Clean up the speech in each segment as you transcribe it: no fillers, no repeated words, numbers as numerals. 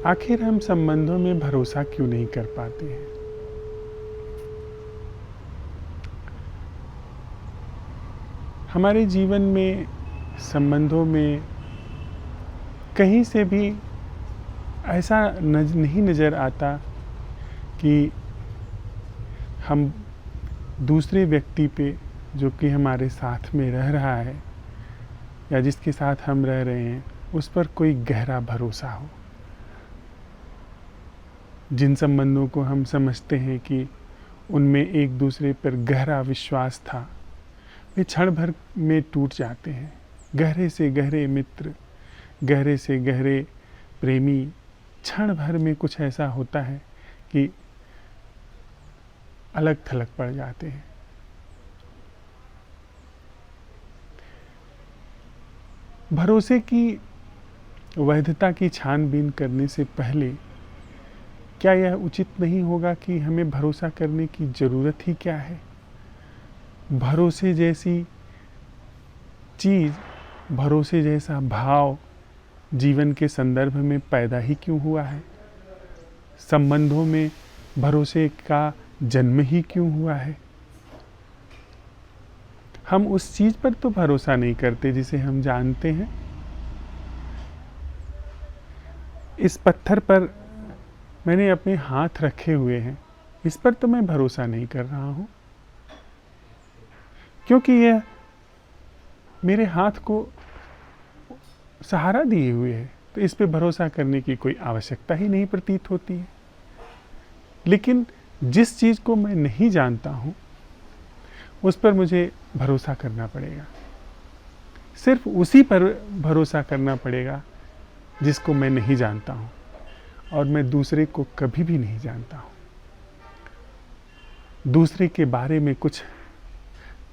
आखिर हम संबंधों में भरोसा क्यों नहीं कर पाते हैं? हमारे जीवन में संबंधों में कहीं से भी ऐसा नहीं नज़र आता कि हम दूसरे व्यक्ति पे, जो कि हमारे साथ में रह रहा है या जिसके साथ हम रह रहे हैं, उस पर कोई गहरा भरोसा हो। जिन संबंधों को हम समझते हैं कि उनमें एक दूसरे पर गहरा विश्वास था, वे क्षण भर में टूट जाते हैं। गहरे से गहरे मित्र, गहरे से गहरे प्रेमी, क्षण भर में कुछ ऐसा होता है कि अलग थलग पड़ जाते हैं। भरोसे की वैधता की छानबीन करने से पहले क्या यह उचित नहीं होगा कि हमें भरोसा करने की ज़रूरत ही क्या है? भरोसे जैसी चीज़, भरोसे जैसा भाव जीवन के संदर्भ में पैदा ही क्यों हुआ है? संबंधों में भरोसे का जन्म ही क्यों हुआ है? हम उस चीज़ पर तो भरोसा नहीं करते जिसे हम जानते हैं। इस पत्थर पर मैंने अपने हाथ रखे हुए हैं, इस पर तो मैं भरोसा नहीं कर रहा हूँ, क्योंकि यह मेरे हाथ को सहारा दिए हुए है, तो इस पे भरोसा करने की कोई आवश्यकता ही नहीं प्रतीत होती है। लेकिन जिस चीज़ को मैं नहीं जानता हूँ उस पर मुझे भरोसा करना पड़ेगा। सिर्फ उसी पर भरोसा करना पड़ेगा जिसको मैं नहीं जानता हूँ, और मैं दूसरे को कभी भी नहीं जानता हूँ। दूसरे के बारे में कुछ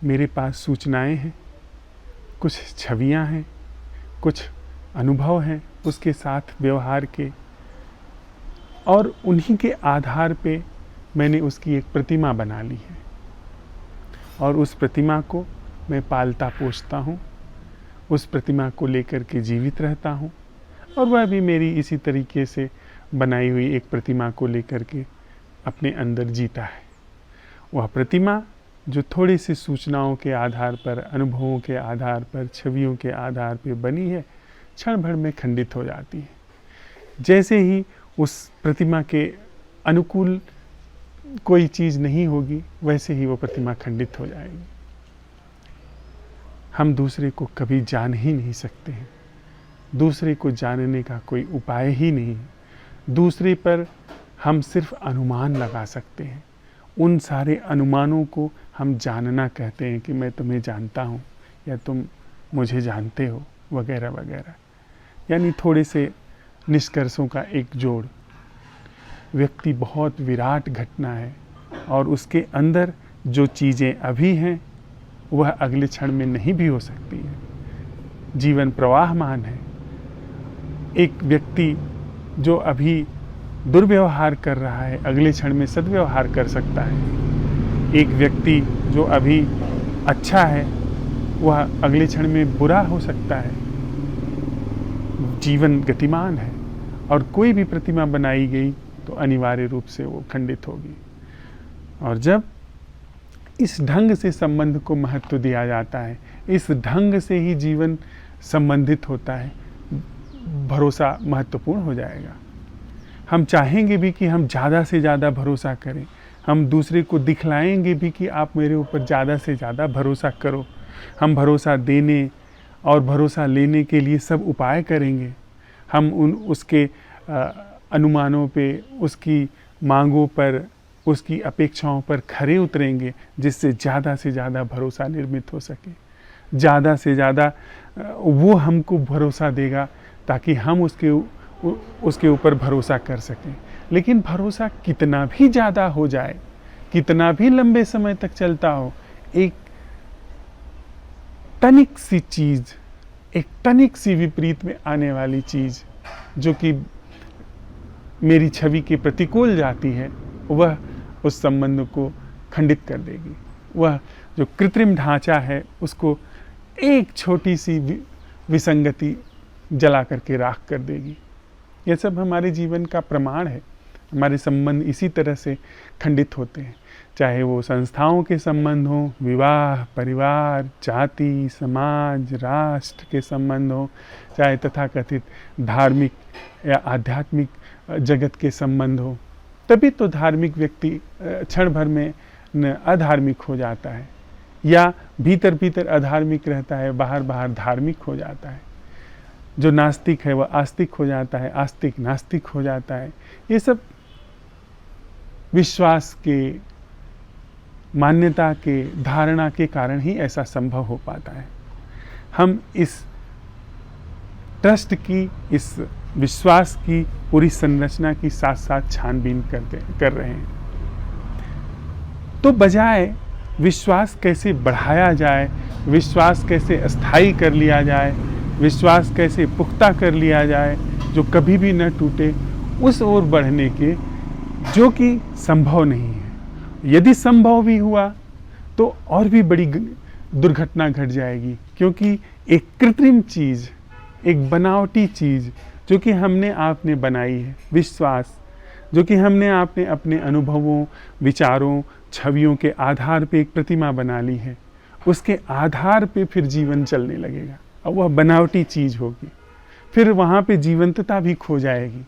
मेरे पास सूचनाएं हैं, कुछ छवियां हैं, कुछ अनुभव हैं उसके साथ व्यवहार के, और उन्हीं के आधार पे मैंने उसकी एक प्रतिमा बना ली है, और उस प्रतिमा को मैं पालता पोषता हूँ, उस प्रतिमा को लेकर के जीवित रहता हूँ, और वह भी मेरी इसी तरीके से बनाई हुई एक प्रतिमा को लेकर के अपने अंदर जीता है। वह प्रतिमा जो थोड़ी सी सूचनाओं के आधार पर, अनुभवों के आधार पर, छवियों के आधार पर बनी है, क्षण भर में खंडित हो जाती है। जैसे ही उस प्रतिमा के अनुकूल कोई चीज़ नहीं होगी, वैसे ही वो प्रतिमा खंडित हो जाएगी। हम दूसरे को कभी जान ही नहीं सकते हैं, दूसरे को जानने का कोई उपाय ही नहीं है। दूसरे पर हम सिर्फ अनुमान लगा सकते हैं। उन सारे अनुमानों को हम जानना कहते हैं कि मैं तुम्हें जानता हूँ या तुम मुझे जानते हो, वगैरह वगैरह। यानी थोड़े से निष्कर्षों का एक जोड़। व्यक्ति बहुत विराट घटना है, और उसके अंदर जो चीज़ें अभी हैं वह अगले क्षण में नहीं भी हो सकती है। जीवन प्रवाहमान है। एक व्यक्ति जो अभी दुर्व्यवहार कर रहा है, अगले क्षण में सद्व्यवहार कर सकता है। एक व्यक्ति जो अभी अच्छा है, वह अगले क्षण में बुरा हो सकता है। जीवन गतिमान है, और कोई भी प्रतिमा बनाई गई तो अनिवार्य रूप से वो खंडित होगी। और जब इस ढंग से संबंध को महत्व दिया जाता है, इस ढंग से ही जीवन संबंधित होता है, भरोसा महत्वपूर्ण हो जाएगा। हम चाहेंगे भी कि हम ज़्यादा से ज़्यादा भरोसा करें, हम दूसरे को दिखलाएंगे भी कि आप मेरे ऊपर ज़्यादा से ज़्यादा भरोसा करो। हम भरोसा देने और भरोसा लेने के लिए सब उपाय करेंगे। हम उसके अनुमानों पे, उसकी मांगों पर, उसकी अपेक्षाओं पर खरे उतरेंगे, जिससे से ज़्यादा भरोसा निर्मित हो सके। ज़्यादा से ज़्यादा वो हमको भरोसा देगा ताकि हम उसके ऊपर भरोसा कर सकें। लेकिन भरोसा कितना भी ज़्यादा हो जाए, कितना भी लंबे समय तक चलता हो, एक तनिक सी चीज़, एक तनिक सी विपरीत में आने वाली चीज़ जो कि मेरी छवि के प्रतिकूल जाती है, वह उस संबंध को खंडित कर देगी। वह जो कृत्रिम ढांचा है उसको एक छोटी सी विसंगति जला करके राख कर देगी। यह सब हमारे जीवन का प्रमाण है। हमारे संबंध इसी तरह से खंडित होते हैं, चाहे वो संस्थाओं के संबंध हो, विवाह, परिवार, जाति, समाज, राष्ट्र के संबंध हो, चाहे तथाकथित धार्मिक या आध्यात्मिक जगत के संबंध हो। तभी तो धार्मिक व्यक्ति क्षण भर में अधार्मिक हो जाता है, या भीतर भीतर अधार्मिक रहता है, बाहर बाहर धार्मिक हो जाता है। जो नास्तिक है वह आस्तिक हो जाता है, आस्तिक नास्तिक हो जाता है। ये सब विश्वास के, मान्यता के, धारणा के कारण ही ऐसा संभव हो पाता है। हम इस ट्रस्ट की, इस विश्वास की पूरी संरचना की साथ साथ छानबीन कर रहे हैं। तो बजाय विश्वास कैसे बढ़ाया जाए, विश्वास कैसे स्थायी कर लिया जाए, विश्वास कैसे पुख्ता कर लिया जाए जो कभी भी न टूटे, उस ओर बढ़ने के, जो कि संभव नहीं है। यदि संभव भी हुआ तो और भी बड़ी दुर्घटना घट जाएगी, क्योंकि एक कृत्रिम चीज़, एक बनावटी चीज़ जो कि हमने आपने बनाई है, विश्वास जो कि हमने आपने अपने अनुभवों, विचारों, छवियों के आधार पे एक प्रतिमा बना ली है, उसके आधार पे फिर जीवन चलने लगेगा और वह बनावटी चीज़ होगी। फिर वहाँ पे जीवंतता भी खो जाएगी।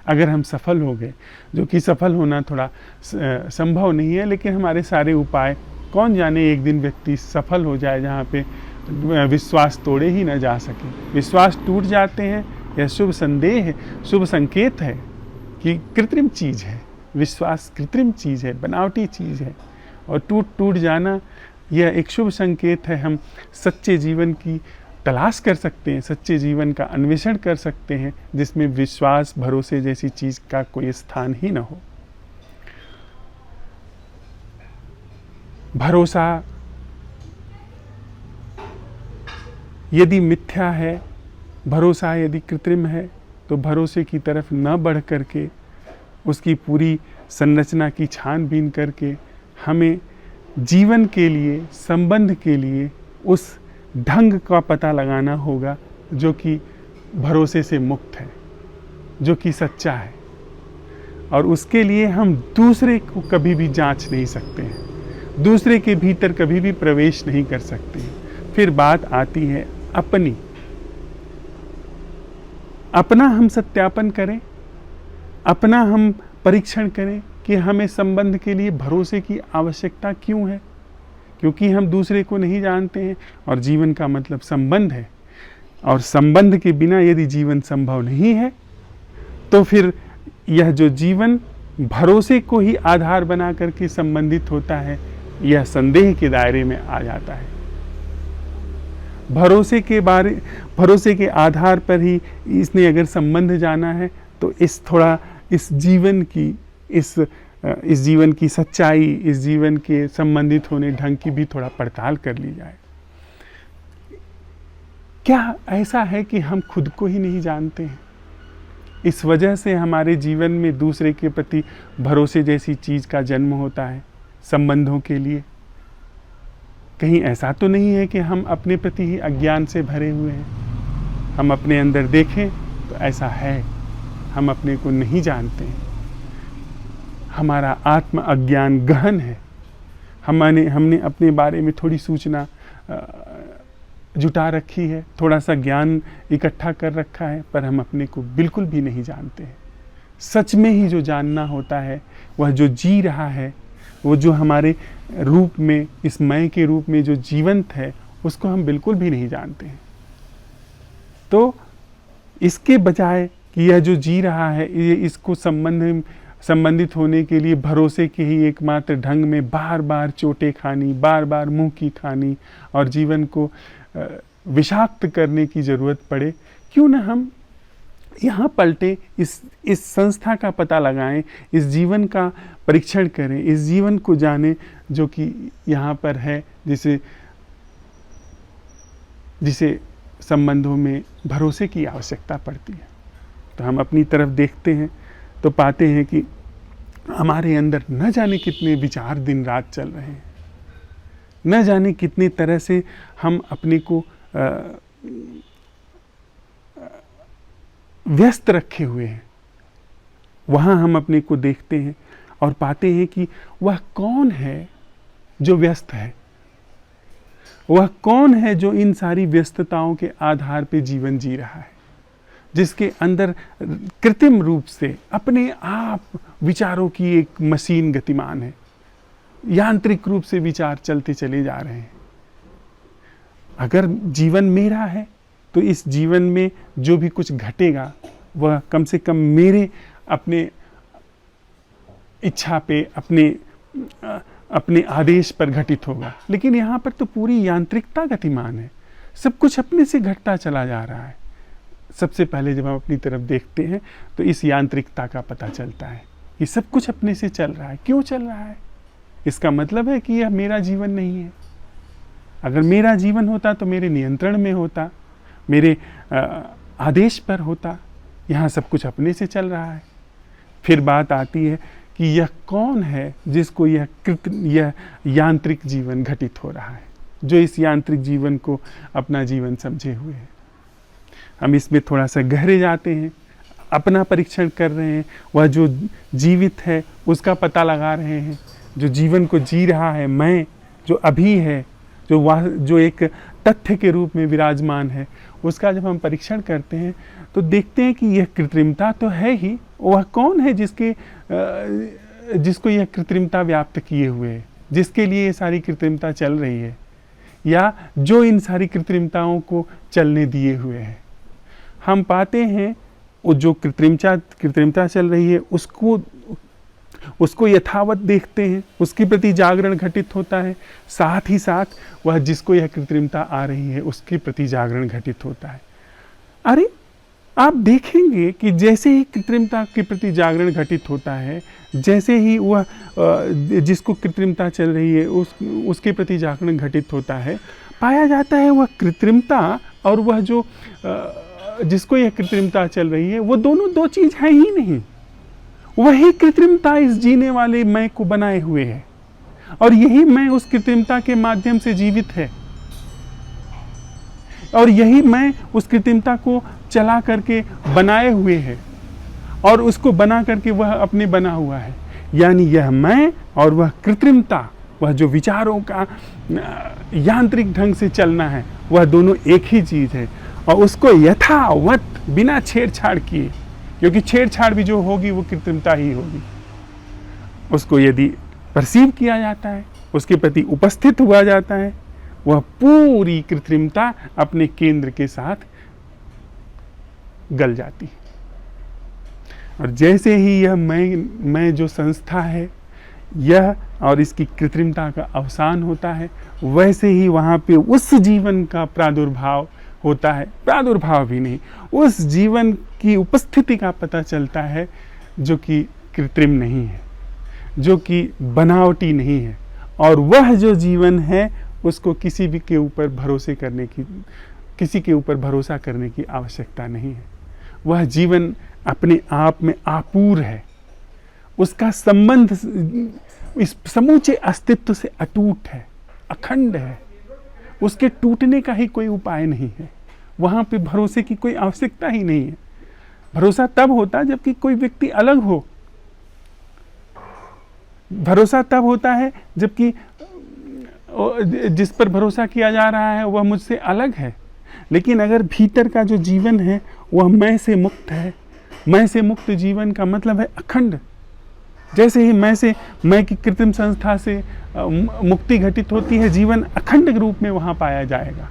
अगर हम सफल हो गए, जो कि सफल होना थोड़ा संभव नहीं है, लेकिन हमारे सारे उपाय, कौन जाने एक दिन व्यक्ति सफल हो जाए जहाँ पे विश्वास तोड़े ही न जा सके। विश्वास टूट जाते हैं, यह शुभ संदेह है, शुभ संकेत है कि कृत्रिम चीज़ है, विश्वास कृत्रिम चीज़ है, बनावटी चीज़ है, और टूट जाना यह एक शुभ संकेत है। हम सच्चे जीवन की तलाश कर सकते हैं, सच्चे जीवन का अन्वेषण कर सकते हैं, जिसमें विश्वास, भरोसे जैसी चीज़ का कोई स्थान ही न हो। भरोसा यदि मिथ्या है, भरोसा यदि कृत्रिम है, तो भरोसे की तरफ न बढ़ करके, उसकी पूरी संरचना की छानबीन करके हमें जीवन के लिए, संबंध के लिए उस ढंग का पता लगाना होगा जो कि भरोसे से मुक्त है, जो कि सच्चा है। और उसके लिए हम दूसरे को कभी भी जांच नहीं सकते हैं, दूसरे के भीतर कभी भी प्रवेश नहीं कर सकते हैं। फिर बात आती है अपनी, अपना हम सत्यापन करें, अपना हम परीक्षण करें कि हमें संबंध के लिए भरोसे की आवश्यकता क्यों है। क्योंकि हम दूसरे को नहीं जानते हैं, और जीवन का मतलब संबंध है, और संबंध के बिना यदि जीवन संभव नहीं है, तो फिर यह जो जीवन भरोसे को ही आधार बना करके संबंधित होता है, यह संदेह के दायरे में आ जाता है। भरोसे के आधार पर ही इसने अगर संबंध जाना है, तो इस जीवन की सच्चाई, इस जीवन के संबंधित होने ढंग की भी थोड़ा पड़ताल कर ली जाए। क्या ऐसा है कि हम खुद को ही नहीं जानते हैं? इस वजह से हमारे जीवन में दूसरे के प्रति भरोसे जैसी चीज़ का जन्म होता है, संबंधों के लिए। कहीं ऐसा तो नहीं है कि हम अपने प्रति ही अज्ञान से भरे हुए हैं? हम अपने अंदर देखें तो ऐसा है, हम अपने को नहीं जानते हैं। हमारा आत्म अज्ञान गहन है। हमने अपने बारे में थोड़ी सूचना जुटा रखी है, थोड़ा सा ज्ञान इकट्ठा कर रखा है, पर हम अपने को बिल्कुल भी नहीं जानते हैं। सच में ही जो जानना होता है, वह जो जी रहा है, वो जो हमारे रूप में, इस मय के रूप में जो जीवंत है, उसको हम बिल्कुल भी नहीं जानते हैं। तो इसके बजाय कि यह जो जी रहा है, ये इसको संबंधित होने के लिए भरोसे के ही एकमात्र ढंग में बार बार चोटें खानी, बार बार मुंह की खानी और जीवन को विषाक्त करने की ज़रूरत पड़े, क्यों ना हम यहाँ पलटे, इस संस्था का पता लगाएं, इस जीवन का परीक्षण करें, इस जीवन को जानें जो कि यहाँ पर है, जिसे संबंधों में भरोसे की आवश्यकता पड़ती है। तो हम अपनी तरफ देखते हैं तो पाते हैं कि हमारे अंदर न जाने कितने विचार दिन रात चल रहे हैं, न जाने कितने तरह से हम अपने को व्यस्त रखे हुए हैं, वहाँ हम अपने को देखते हैं और पाते हैं कि वह कौन है जो व्यस्त है, वह कौन है जो इन सारी व्यस्तताओं के आधार पे जीवन जी रहा है, जिसके अंदर कृत्रिम रूप से अपने आप विचारों की एक मशीन गतिमान है, यांत्रिक रूप से विचार चलते चले जा रहे हैं। अगर जीवन मेरा है तो इस जीवन में जो भी कुछ घटेगा वह कम से कम मेरे अपने इच्छा पे, अपने आदेश पर घटित होगा। लेकिन यहाँ पर तो पूरी यांत्रिकता गतिमान है, सब कुछ अपने से घटता चला जा रहा है। सबसे पहले जब हम अपनी तरफ देखते हैं तो इस यांत्रिकता का पता चलता है कि सब कुछ अपने से चल रहा है। क्यों चल रहा है? इसका मतलब है कि यह मेरा जीवन नहीं है। अगर मेरा जीवन होता तो मेरे नियंत्रण में होता, मेरे आदेश पर होता। यहाँ सब कुछ अपने से चल रहा है। फिर बात आती है कि यह कौन है जिसको यह यांत्रिक जीवन घटित हो रहा है, जो इस यांत्रिक जीवन को अपना जीवन समझे हुए है। हम इसमें थोड़ा सा गहरे जाते हैं, अपना परीक्षण कर रहे हैं। वह जो जीवित है उसका पता लगा रहे हैं, जो जीवन को जी रहा है, मैं जो अभी है, जो एक तथ्य के रूप में विराजमान है, उसका जब हम परीक्षण करते हैं तो देखते हैं कि यह कृत्रिमता तो है ही। वह कौन है जिसको यह कृत्रिमता व्याप्त किए हुए है, जिसके लिए ये सारी कृत्रिमता चल रही है, या जो इन सारी कृत्रिमताओं को चलने दिए हुए है। हम पाते हैं वो जो कृत्रिमता चल रही है उसको यथावत देखते हैं, उसके प्रति जागरण घटित होता है। साथ ही साथ वह जिसको यह कृत्रिमता आ रही है उसके प्रति जागरण घटित होता है। अरे आप देखेंगे कि जैसे ही कृत्रिमता के प्रति जागरण घटित होता है, जैसे ही वह जिसको कृत्रिमता चल रही है उसके प्रति जागरण घटित होता है, पाया जाता है वह कृत्रिमता और वह जो जिसको यह कृत्रिमता चल रही है वो दोनों दो चीज है ही नहीं। वही कृत्रिमता इस जीने वाले मैं को बनाए हुए है और यही मैं उस कृत्रिमता के माध्यम से जीवित है, और यही मैं उस कृत्रिमता को चला करके बनाए हुए है और उसको बना करके वह अपने बना हुआ है। यानी यह मैं और वह कृत्रिमता, वह जो विचारों का यांत्रिक ढंग से चलना है, वह दोनों एक ही चीज है। और उसको यथावत बिना छेड़छाड़ किए, क्योंकि छेड़छाड़ भी जो होगी वो कृत्रिमता ही होगी, उसको यदि परसीव किया जाता है, उसके प्रति उपस्थित हुआ जाता है, वह पूरी कृत्रिमता अपने केंद्र के साथ गल जाती है। और जैसे ही यह मैं जो संस्था है, यह और इसकी कृत्रिमता का अवसान होता है, वैसे ही वहाँ पे उस जीवन का प्रादुर्भाव होता है। प्रादुर्भाव भी नहीं, उस जीवन की उपस्थिति का पता चलता है जो कि कृत्रिम नहीं है, जो कि बनावटी नहीं है। और वह जो जीवन है उसको किसी के ऊपर भरोसा करने की आवश्यकता नहीं है। वह जीवन अपने आप में आपूर है, उसका संबंध इस समूचे अस्तित्व से अटूट है, अखंड है, उसके टूटने का ही कोई उपाय नहीं है। वहाँ पे भरोसे की कोई आवश्यकता ही नहीं है। भरोसा तब होता जबकि कोई व्यक्ति अलग हो, भरोसा तब होता है जबकि जिस पर भरोसा किया जा रहा है वह मुझसे अलग है। लेकिन अगर भीतर का जो जीवन है वह मैं से मुक्त है, मैं से मुक्त जीवन का मतलब है अखंड। जैसे ही मैं की कृत्रिम संस्था से मुक्ति घटित होती है, जीवन अखंड रूप में वहाँ पाया जाएगा।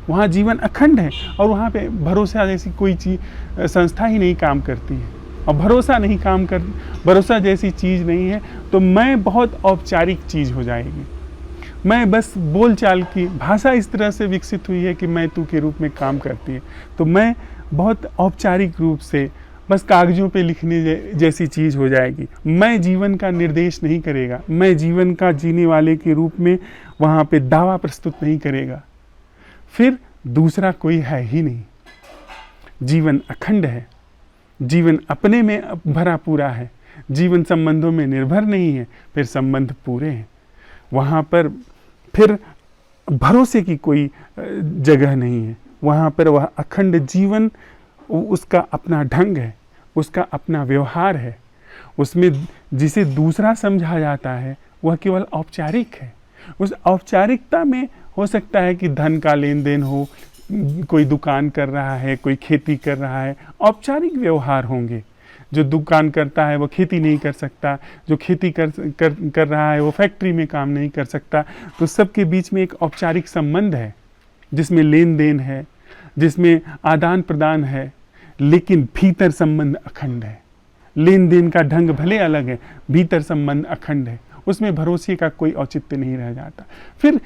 वहाँ जीवन अखंड है और वहाँ पे भरोसा जैसी कोई चीज संस्था ही नहीं काम करती है, और भरोसा जैसी चीज नहीं है तो मैं बहुत औपचारिक चीज हो जाएगी। मैं बस बोलचाल की भाषा इस तरह से विकसित हुई है कि मैं तू के रूप में काम करती है, तो मैं बहुत औपचारिक रूप से बस कागजों पे लिखने जैसी चीज हो जाएगी। मैं जीवन का निर्देश नहीं करेगा, मैं जीवन का जीने वाले के रूप में वहाँ पे दावा प्रस्तुत नहीं करेगा। फिर दूसरा कोई है ही नहीं। जीवन अखंड है, जीवन अपने में भरा पूरा है, जीवन संबंधों में निर्भर नहीं है, फिर संबंध पूरे हैं। वहाँ पर फिर भरोसे की कोई जगह नहीं है। वहाँ पर वह अखंड जीवन उसका अपना ढंग है, उसका अपना व्यवहार है। उसमें जिसे दूसरा समझा जाता है वह केवल औपचारिक है। उस औपचारिकता में हो सकता है कि धन का लेन देन हो, कोई दुकान कर रहा है, कोई खेती कर रहा है, औपचारिक व्यवहार होंगे। जो दुकान करता है वो खेती नहीं कर सकता, जो खेती कर रहा है वो फैक्ट्री में काम नहीं कर सकता। तो सबके बीच में एक औपचारिक संबंध है जिसमें लेन देन है, जिसमें आदान प्रदान है, लेकिन भीतर संबंध अखंड है। लेन देन का ढंग भले अलग है, भीतर संबंध अखंड है, उसमें भरोसे का कोई औचित्य नहीं रह जाता। फिर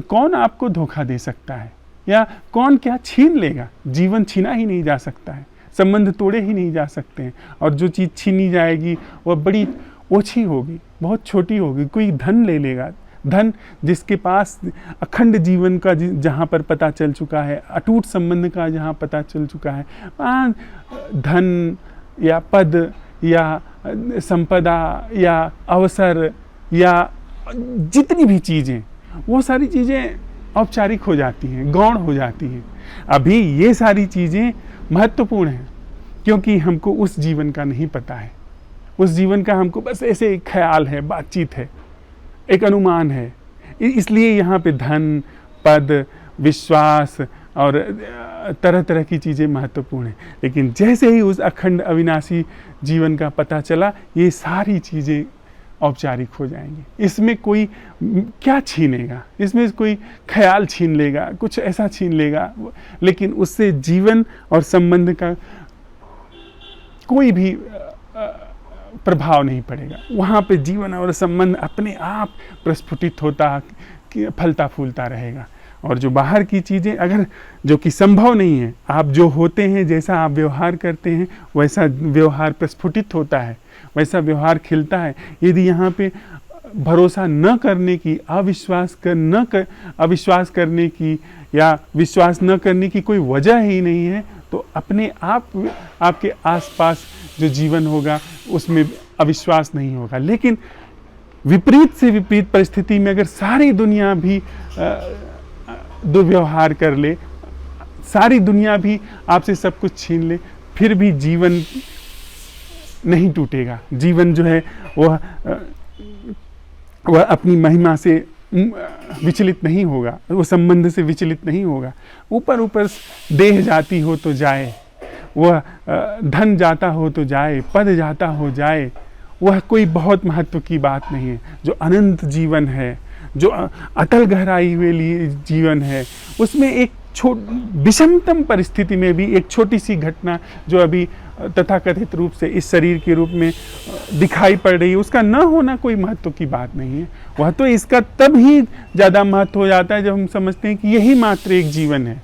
कौन आपको धोखा दे सकता है या कौन क्या छीन लेगा? जीवन छीना ही नहीं जा सकता है, संबंध तोड़े ही नहीं जा सकते हैं। और जो चीज़ छीनी जाएगी वह बड़ी ओछी होगी, बहुत छोटी होगी। कोई धन ले लेगा, धन जिसके पास अखंड जीवन का जहाँ पर पता चल चुका है, अटूट संबंध का जहाँ पता चल चुका है, वहाँ धन या पद या संपदा या अवसर या जितनी भी चीज़ें, वो सारी चीज़ें औपचारिक हो जाती हैं, गौण हो जाती हैं। अभी ये सारी चीज़ें महत्वपूर्ण हैं क्योंकि हमको उस जीवन का नहीं पता है। उस जीवन का हमको बस ऐसे एक ख्याल है, बातचीत है, एक अनुमान है। इसलिए यहाँ पे धन, पद, विश्वास और तरह तरह की चीज़ें महत्वपूर्ण हैं। लेकिन जैसे ही उस अखंड अविनाशी जीवन का पता चला, ये सारी चीज़ें औपचारिक हो जाएंगी। इसमें कोई क्या छीनेगा? इसमें कोई ख्याल छीन लेगा, कुछ ऐसा छीन लेगा, लेकिन उससे जीवन और संबंध का कोई भी प्रभाव नहीं पड़ेगा। वहाँ पे जीवन और संबंध अपने आप प्रस्फुटित होता, फलता फूलता रहेगा। और जो बाहर की चीज़ें अगर जो कि संभव नहीं है, आप जो होते हैं, जैसा आप व्यवहार करते हैं, वैसा व्यवहार प्रस्फुटित होता है, वैसा व्यवहार खिलता है। यदि यहाँ पे भरोसा न करने की, अविश्वास करने की या विश्वास न करने की कोई वजह ही नहीं है, तो अपने आप आपके आसपास जो जीवन होगा उसमें अविश्वास नहीं होगा। लेकिन विपरीत से विपरीत परिस्थिति में अगर सारी दुनिया भी दुर्व्यवहार कर ले, सारी दुनिया भी आपसे सब कुछ छीन ले, फिर भी जीवन नहीं टूटेगा। जीवन जो है वह अपनी महिमा से विचलित नहीं होगा, वो संबंध से विचलित नहीं होगा। ऊपर ऊपर देह जाती हो तो जाए, वह धन जाता हो तो जाए, पद जाता हो जाए, वह कोई बहुत महत्व की बात नहीं है। जो अनंत जीवन है, जो अटल गहराई हुए जीवन है, उसमें एक विषमतम परिस्थिति में भी एक छोटी सी घटना जो अभी तथाकथित रूप से इस शरीर के रूप में दिखाई पड़ रही है, उसका न होना कोई महत्व की बात नहीं है। वह तो इसका तब ही ज़्यादा महत्व हो जाता है जब हम समझते हैं कि यही मात्र एक जीवन है,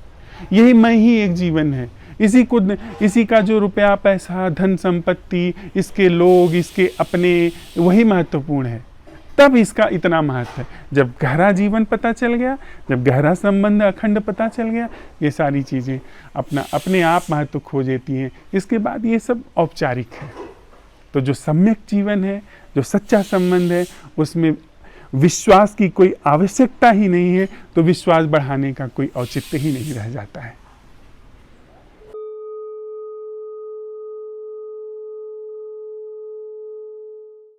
यही मैं ही एक जीवन है। इसी का जो रुपया, पैसा, धन संपत्ति, इसके लोग, इसके अपने, वही महत्वपूर्ण है। तब इसका इतना महत्व है। जब गहरा जीवन पता चल गया, जब गहरा संबंध अखंड पता चल गया, ये सारी चीज़ें अपने आप महत्व खो देती हैं। इसके बाद ये सब औपचारिक है। तो जो सम्यक जीवन है, जो सच्चा संबंध है, उसमें विश्वास की कोई आवश्यकता ही नहीं है, तो विश्वास बढ़ाने का कोई औचित्य ही नहीं रह जाता है।